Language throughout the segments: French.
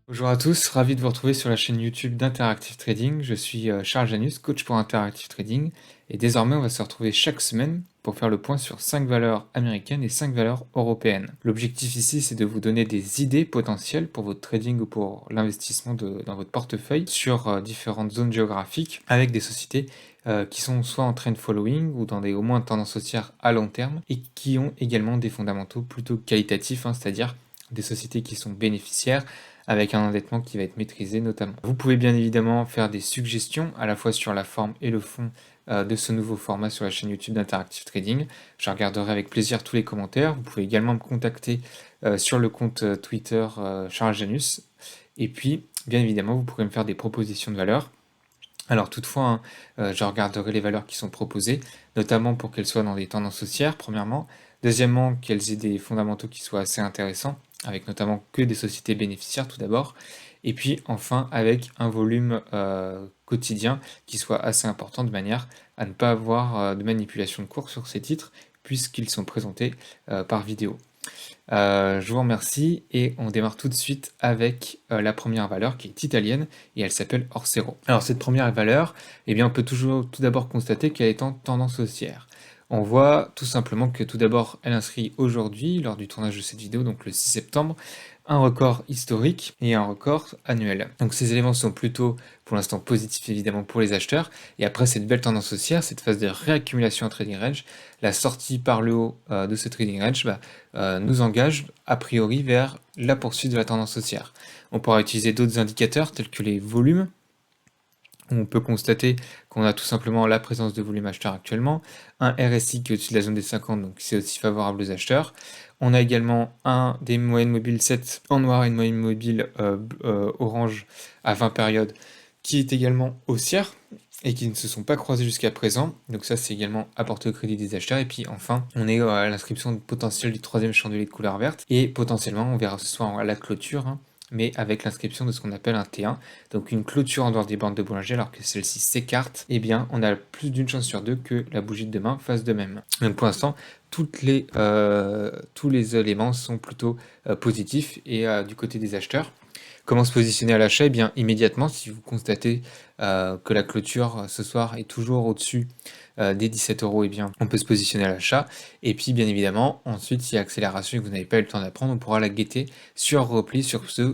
Bonjour à tous, ravi de vous retrouver sur la chaîne YouTube d'Interactive Trading. Je suis Charles Janus, coach pour Interactive Trading. Et désormais, on va se retrouver chaque semaine pour faire le point sur 5 valeurs américaines et 5 valeurs européennes. L'objectif ici, c'est de vous donner des idées potentielles pour votre trading ou pour l'investissement dans votre portefeuille sur différentes zones géographiques avec des sociétés qui sont soit en trend following ou dans des au moins tendances haussières à long terme et qui ont également des fondamentaux plutôt qualitatifs, c'est-à-dire des sociétés qui sont bénéficiaires avec un endettement qui va être maîtrisé notamment. Vous pouvez bien évidemment faire des suggestions à la fois sur la forme et le fond de ce nouveau format sur la chaîne YouTube d'Interactive Trading. Je regarderai avec plaisir tous les commentaires. Vous pouvez également me contacter sur le compte Twitter Charles Janus. Et puis, bien évidemment, vous pourrez me faire des propositions de valeurs. Alors toutefois, je regarderai les valeurs qui sont proposées, notamment pour qu'elles soient dans des tendances haussières, premièrement. Deuxièmement, qu'elles aient des fondamentaux qui soient assez intéressants, avec notamment que des sociétés bénéficiaires tout d'abord. Et puis enfin, avec un volume quotidien qui soit assez important de manière à ne pas avoir de manipulation de cours sur ces titres, puisqu'ils sont présentés par vidéo. Je vous remercie et on démarre tout de suite avec la première valeur qui est italienne et elle s'appelle Orsero. Alors cette première valeur, eh bien on peut toujours tout d'abord constater qu'elle est en tendance haussière. On voit tout simplement que tout d'abord elle inscrit aujourd'hui, lors du tournage de cette vidéo, donc le 6 septembre, un record historique et un record annuel. Donc ces éléments sont plutôt pour l'instant positifs évidemment pour les acheteurs. Et après cette belle tendance haussière, cette phase de réaccumulation en trading range, la sortie par le haut de ce trading range nous engage a priori vers la poursuite de la tendance haussière. On pourra utiliser d'autres indicateurs tels que les volumes. On peut constater qu'on a tout simplement la présence de volume acheteur actuellement, un RSI qui est au-dessus de la zone des 50, donc c'est aussi favorable aux acheteurs. On a également des moyennes mobiles 7 en noir et une moyenne mobile orange à 20 périodes qui est également haussière et qui ne se sont pas croisées jusqu'à présent. Donc ça, c'est également apporté au crédit des acheteurs. Et puis enfin, on est à l'inscription potentielle du troisième chandelier de couleur verte. Et potentiellement, on verra ce soir à la clôture, mais avec l'inscription de ce qu'on appelle un T1, donc une clôture en dehors des bandes de boulanger, alors que celle-ci s'écarte, eh bien on a plus d'une chance sur deux que la bougie de demain fasse de même. Donc pour l'instant, tous les éléments sont plutôt positifs et du côté des acheteurs. Comment se positionner à l'achat? Eh bien immédiatement, si vous constatez que la clôture ce soir est toujours au-dessus des 17 €, eh bien on peut se positionner à l'achat. Et puis bien évidemment, ensuite, s'il y a accélération et que vous n'avez pas eu le temps d'apprendre, on pourra la guetter sur repli sur sur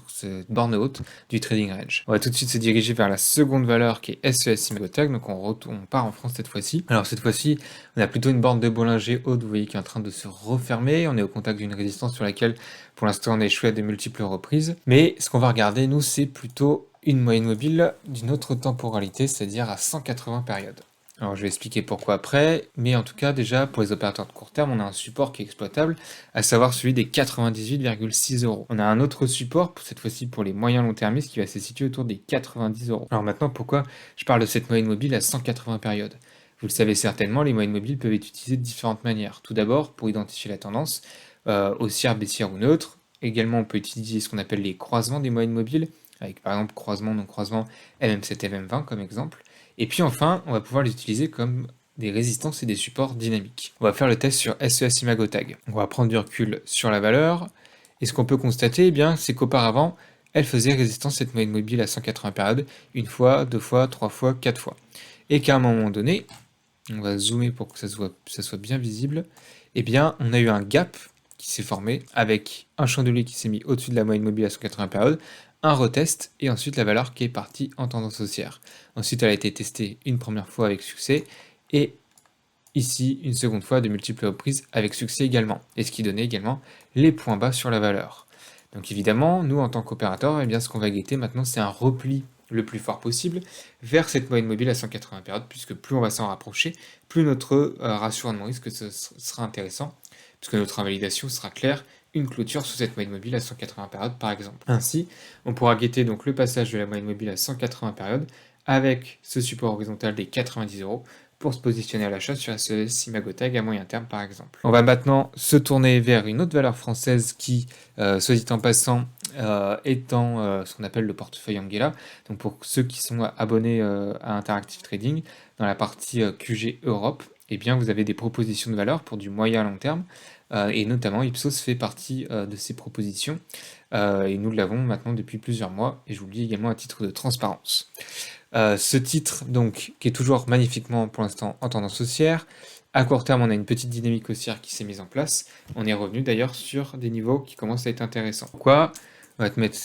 cette borne haute du trading range. On va tout de suite se diriger vers la seconde valeur qui est SES Imagotag, donc on part en France cette fois-ci. Alors cette fois-ci, on a plutôt une borne de Bollinger haute, vous voyez, qui est en train de se refermer. On est au contact d'une résistance sur laquelle pour l'instant on a échoué à de multiples reprises. Mais ce qu'on va regarder, nous, c'est plutôt une moyenne mobile d'une autre temporalité, c'est-à-dire à 180 périodes. Alors je vais expliquer pourquoi après, mais en tout cas déjà pour les opérateurs de court terme, on a un support qui est exploitable, à savoir celui des 98,6 €. On a un autre support, cette fois-ci pour les moyens long termistes, qui va se situer autour des 90 €. Alors maintenant, pourquoi je parle de cette moyenne mobile à 180 périodes? Vous le savez certainement, les moyennes mobiles peuvent être utilisées de différentes manières. Tout d'abord, pour identifier la tendance, haussière, baissière ou neutre. Également, on peut utiliser ce qu'on appelle les croisements des moyennes mobiles, avec par exemple croisement, non-croisement, MM7 et MM20 comme exemple. Et puis enfin, on va pouvoir les utiliser comme des résistances et des supports dynamiques. On va faire le test sur SES Imagotag. On va prendre du recul sur la valeur. Et ce qu'on peut constater, eh bien, c'est qu'auparavant, elle faisait résistance cette moyenne mobile à 180 périodes, une fois, deux fois, trois fois, quatre fois. Et qu'à un moment donné, on va zoomer pour que ça soit bien visible, eh bien, on a eu un gap qui s'est formé avec un chandelier qui s'est mis au-dessus de la moyenne mobile à 180 périodes, un retest et ensuite la valeur qui est partie en tendance haussière. Ensuite, elle a été testée une première fois avec succès et ici une seconde fois de multiples reprises avec succès également, et ce qui donnait également les points bas sur la valeur. Donc évidemment, nous en tant qu'opérateur, eh bien, ce qu'on va guetter maintenant, c'est un repli le plus fort possible vers cette moyenne mobile à 180 périodes, puisque plus on va s'en rapprocher, plus notre ratio rendement risque sera intéressant, puisque notre invalidation sera claire, une clôture sous cette moyenne mobile à 180 périodes par exemple. Ainsi, on pourra guetter donc le passage de la moyenne mobile à 180 périodes avec ce support horizontal des 90 € pour se positionner à l'achat sur SES Imagotag à moyen terme par exemple. On va maintenant se tourner vers une autre valeur française qui, soit dit en passant, étant ce qu'on appelle le portefeuille Angela. Donc pour ceux qui sont abonnés à Interactive Trading, dans la partie QG Europe, eh bien, vous avez des propositions de valeur pour du moyen à long terme, et notamment Ipsos fait partie de ces propositions, et nous l'avons maintenant depuis plusieurs mois, et je vous le dis également à titre de transparence. Ce titre, donc, qui est toujours magnifiquement pour l'instant en tendance haussière. À court terme, on a une petite dynamique haussière qui s'est mise en place. On est revenu d'ailleurs sur des niveaux qui commencent à être intéressants. Pourquoi? On va te mettre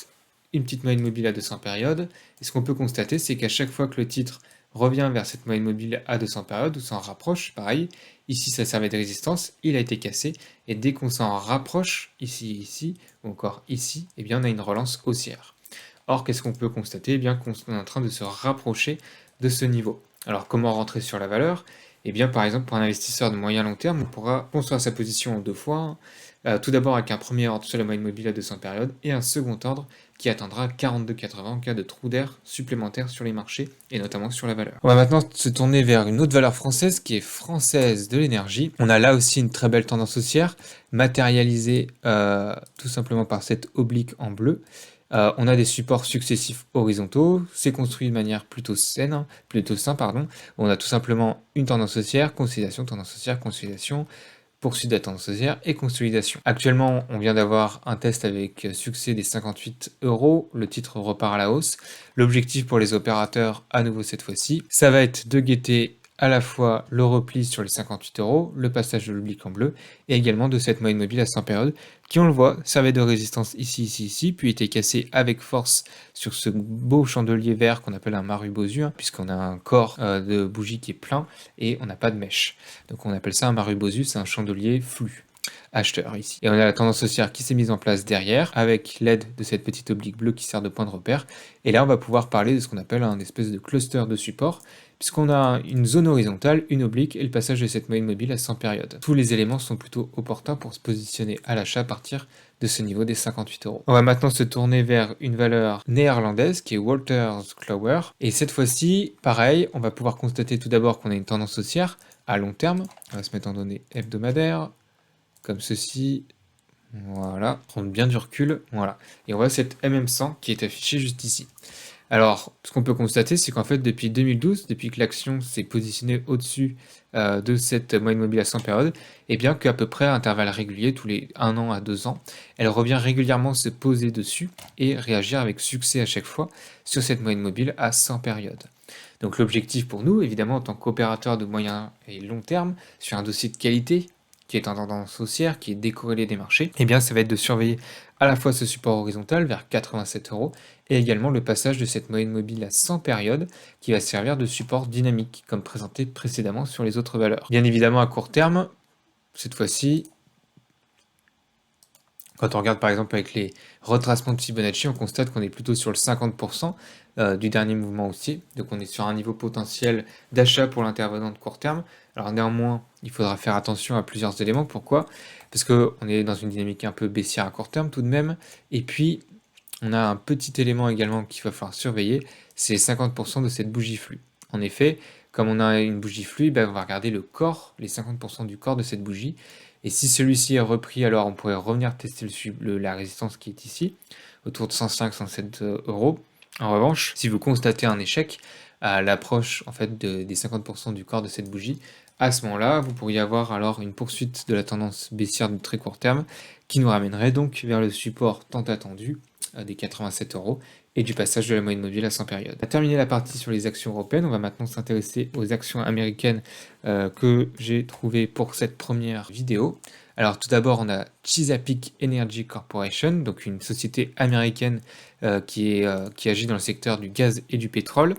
une petite moyenne mobile à 200 périodes. Et ce qu'on peut constater, c'est qu'à chaque fois que le titre revient vers cette moyenne mobile à 200 périodes, ou s'en rapproche, pareil, ici ça servait de résistance, il a été cassé, et dès qu'on s'en rapproche, ici, ou encore ici, eh bien on a une relance haussière. Or, qu'est-ce qu'on peut constater? Eh bien qu'on est en train de se rapprocher de ce niveau. Alors, comment rentrer sur la valeur? Eh bien, par exemple, pour un investisseur de moyen long terme, on pourra construire sa position en deux fois, hein. Tout d'abord avec un premier ordre sur la moyenne mobile à 200 périodes et un second ordre qui atteindra 42,80 en cas de trou d'air supplémentaire sur les marchés et notamment sur la valeur. On va maintenant se tourner vers une autre valeur française qui est Française de l'énergie. On a là aussi une très belle tendance haussière matérialisée tout simplement par cette oblique en bleu. On a des supports successifs horizontaux, c'est construit de manière plutôt saine, plutôt sain, pardon. On a tout simplement une tendance haussière, consolidation, poursuite de la tendance haussière et consolidation. Actuellement, on vient d'avoir un test avec succès des 58 euros, le titre repart à la hausse. L'objectif pour les opérateurs, à nouveau cette fois-ci, ça va être de guetter à la fois le repli sur les 58 euros, le passage de l'oblique en bleu, et également de cette moyenne mobile à 100 périodes, qui on le voit, servait de résistance ici, puis était cassé avec force sur ce beau chandelier vert qu'on appelle un Marubozu, hein, puisqu'on a un corps de bougie qui est plein, et on n'a pas de mèche. Donc on appelle ça un Marubozu, c'est un chandelier flux acheteur ici. Et on a la tendance haussière qui s'est mise en place derrière, avec l'aide de cette petite oblique bleue qui sert de point de repère. Et là, on va pouvoir parler de ce qu'on appelle un espèce de cluster de support, puisqu'on a une zone horizontale, une oblique et le passage de cette moyenne mobile à 100 périodes. Tous les éléments sont plutôt opportuns pour se positionner à l'achat à partir de ce niveau des 58 euros. On va maintenant se tourner vers une valeur néerlandaise qui est Wolters Kluwer. Et cette fois-ci, pareil, on va pouvoir constater tout d'abord qu'on a une tendance haussière à long terme. On va se mettre en données hebdomadaires, comme ceci. Voilà, prendre bien du recul, voilà. Et on voit cette MM100 qui est affichée juste ici. Alors, ce qu'on peut constater, c'est qu'en fait, depuis 2012, depuis que l'action s'est positionnée au-dessus de cette moyenne mobile à 100 périodes, et bien qu'à peu près à intervalles réguliers, tous les 1 an à 2 ans, elle revient régulièrement se poser dessus et réagir avec succès à chaque fois sur cette moyenne mobile à 100 périodes. Donc l'objectif pour nous, évidemment, en tant qu'opérateur de moyen et long terme, sur un dossier de qualité, qui est en tendance haussière, qui est décorrélé des marchés, eh bien ça va être de surveiller à la fois ce support horizontal vers 87 euros et également le passage de cette moyenne mobile à 100 périodes qui va servir de support dynamique comme présenté précédemment sur les autres valeurs. Bien évidemment à court terme, cette fois-ci, quand on regarde par exemple avec les retracements de Fibonacci, on constate qu'on est plutôt sur le 50% du dernier mouvement haussier. Donc on est sur un niveau potentiel d'achat pour l'intervenant de court terme. Alors néanmoins, il faudra faire attention à plusieurs éléments. Pourquoi? Parce qu'on est dans une dynamique un peu baissière à court terme tout de même. Et puis, on a un petit élément également qu'il va falloir surveiller, c'est 50% de cette bougie flux. En effet, comme on a une bougie flux, on va regarder le corps, les 50% du corps de cette bougie. Et si celui-ci est repris, alors on pourrait revenir tester la résistance qui est ici, autour de 105-107 euros. En revanche, si vous constatez un échec à l'approche en fait des 50% du corps de cette bougie, à ce moment-là, vous pourriez avoir alors une poursuite de la tendance baissière de très court terme qui nous ramènerait donc vers le support tant attendu des 87 euros et du passage de la moyenne mobile à 100 périodes. On a terminé la partie sur les actions européennes, on va maintenant s'intéresser aux actions américaines que j'ai trouvées pour cette première vidéo. Alors tout d'abord, on a Chesapeake Energy Corporation, donc une société américaine qui agit dans le secteur du gaz et du pétrole.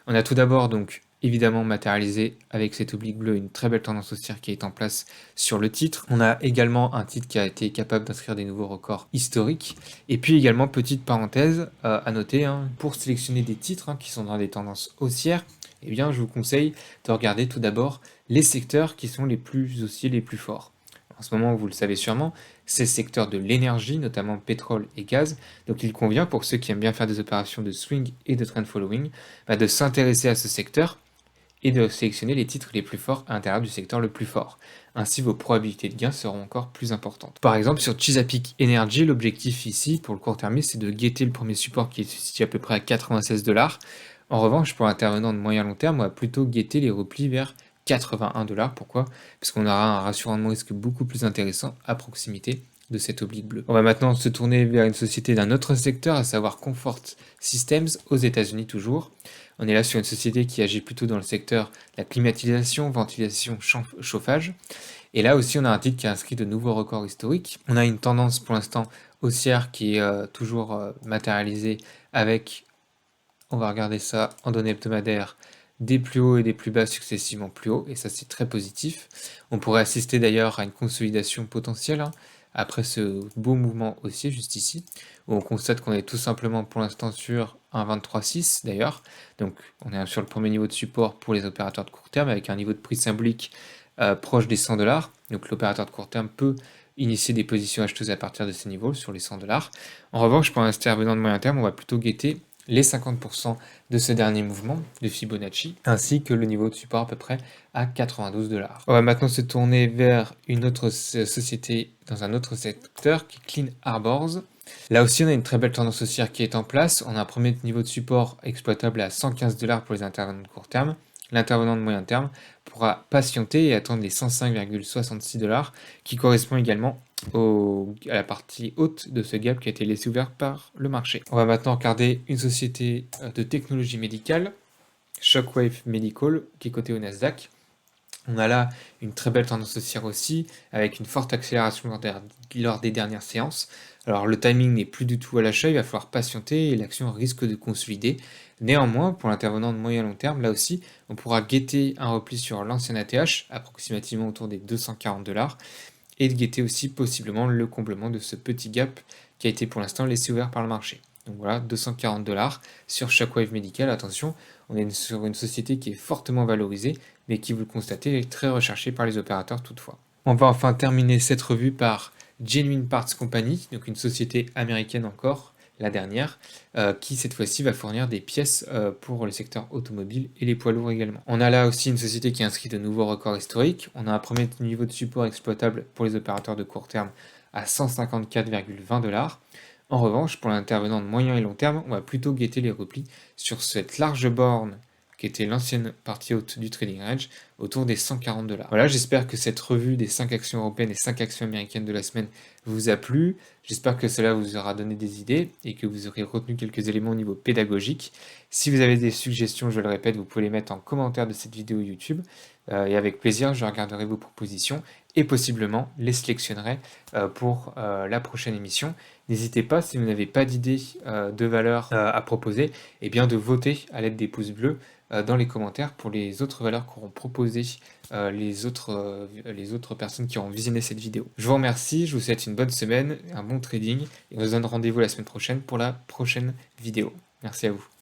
On a tout d'abord donc évidemment matérialisé avec cette oblique bleue une très belle tendance haussière qui est en place sur le titre. On a également un titre qui a été capable d'inscrire des nouveaux records historiques. Et puis également, petite parenthèse à noter, hein, pour sélectionner des titres qui sont dans des tendances haussières, eh bien je vous conseille de regarder tout d'abord les secteurs qui sont les plus haussiers, les plus forts. En ce moment, vous le savez sûrement, c'est le secteur de l'énergie, notamment pétrole et gaz. Donc il convient pour ceux qui aiment bien faire des opérations de swing et de trend following, de s'intéresser à ce secteur et de sélectionner les titres les plus forts à l'intérieur du secteur le plus fort. Ainsi, vos probabilités de gain seront encore plus importantes. Par exemple, sur Chesapeake Energy, l'objectif ici, pour le court termiste, c'est de guetter le premier support qui est situé à peu près à 96 $. En revanche, pour l'intervenant de moyen long terme, on va plutôt guetter les replis vers $81. Pourquoi? Parce qu'on aura un ratio rendement risque beaucoup plus intéressant à proximité de cette oblique bleue. On va maintenant se tourner vers une société d'un autre secteur, à savoir Comfort Systems, aux États-Unis toujours. On est là sur une société qui agit plutôt dans le secteur de la climatisation, ventilation, chauffage. Et là aussi, on a un titre qui a inscrit de nouveaux records historiques. On a une tendance pour l'instant haussière qui est toujours matérialisée avec, on va regarder ça en données hebdomadaires, des plus hauts et des plus bas successivement plus hauts, et ça c'est très positif. On pourrait assister d'ailleurs à une consolidation potentielle après ce beau mouvement haussier juste ici, où on constate qu'on est tout simplement pour l'instant sur un 23,6 d'ailleurs, donc on est sur le premier niveau de support pour les opérateurs de court terme avec un niveau de prix symbolique proche des $100, donc l'opérateur de court terme peut initier des positions acheteuses à partir de ces niveaux sur les $100. En revanche, pour un intervenant de moyen terme, on va plutôt guetter les 50% de ce dernier mouvement de Fibonacci, ainsi que le niveau de support à peu près à $92. On va maintenant se tourner vers une autre société dans un autre secteur qui est Clean Harbors. Là aussi, on a une très belle tendance haussière qui est en place. On a un premier niveau de support exploitable à $115 pour les intervenants de court terme. L'intervenant de moyen terme pourra patienter et attendre les $105,66 qui correspond également à la partie haute de ce gap qui a été laissé ouvert par le marché. On va maintenant regarder une société de technologie médicale, Shockwave Medical, qui est cotée au Nasdaq. On a là une très belle tendance haussière aussi, avec une forte accélération lors des dernières séances. Alors le timing n'est plus du tout à l'achat, il va falloir patienter et l'action risque de consolider. Néanmoins, pour l'intervenant de moyen long terme, là aussi, on pourra guetter un repli sur l'ancien ATH, approximativement autour des $240, et de guetter aussi possiblement le comblement de ce petit gap qui a été pour l'instant laissé ouvert par le marché. Donc voilà, $240 sur Shockwave Medical. Attention, on est sur une société qui est fortement valorisée, mais qui, vous le constatez, est très recherchée par les opérateurs toutefois. On va enfin terminer cette revue par Genuine Parts Company, donc une société américaine encore, la dernière, qui cette fois-ci va fournir des pièces pour le secteur automobile et les poids lourds également. On a là aussi une société qui inscrit de nouveaux records historiques. On a un premier niveau de support exploitable pour les opérateurs de court terme à $154,20. En revanche, pour l'intervenant de moyen et long terme, on va plutôt guetter les replis sur cette large borne qui était l'ancienne partie haute du trading range, autour des $140. Voilà, j'espère que cette revue des 5 actions européennes et 5 actions américaines de la semaine vous a plu. J'espère que cela vous aura donné des idées et que vous aurez retenu quelques éléments au niveau pédagogique. Si vous avez des suggestions, je le répète, vous pouvez les mettre en commentaire de cette vidéo YouTube. Et avec plaisir, je regarderai vos propositions et possiblement les sélectionnerai pour la prochaine émission. N'hésitez pas, si vous n'avez pas d'idées de valeur à proposer, eh bien de voter à l'aide des pouces bleus dans les commentaires pour les autres valeurs qu'auront proposées les autres personnes qui auront visionné cette vidéo. Je vous remercie, je vous souhaite une bonne semaine, un bon trading et on se donne rendez-vous la semaine prochaine pour la prochaine vidéo. Merci à vous.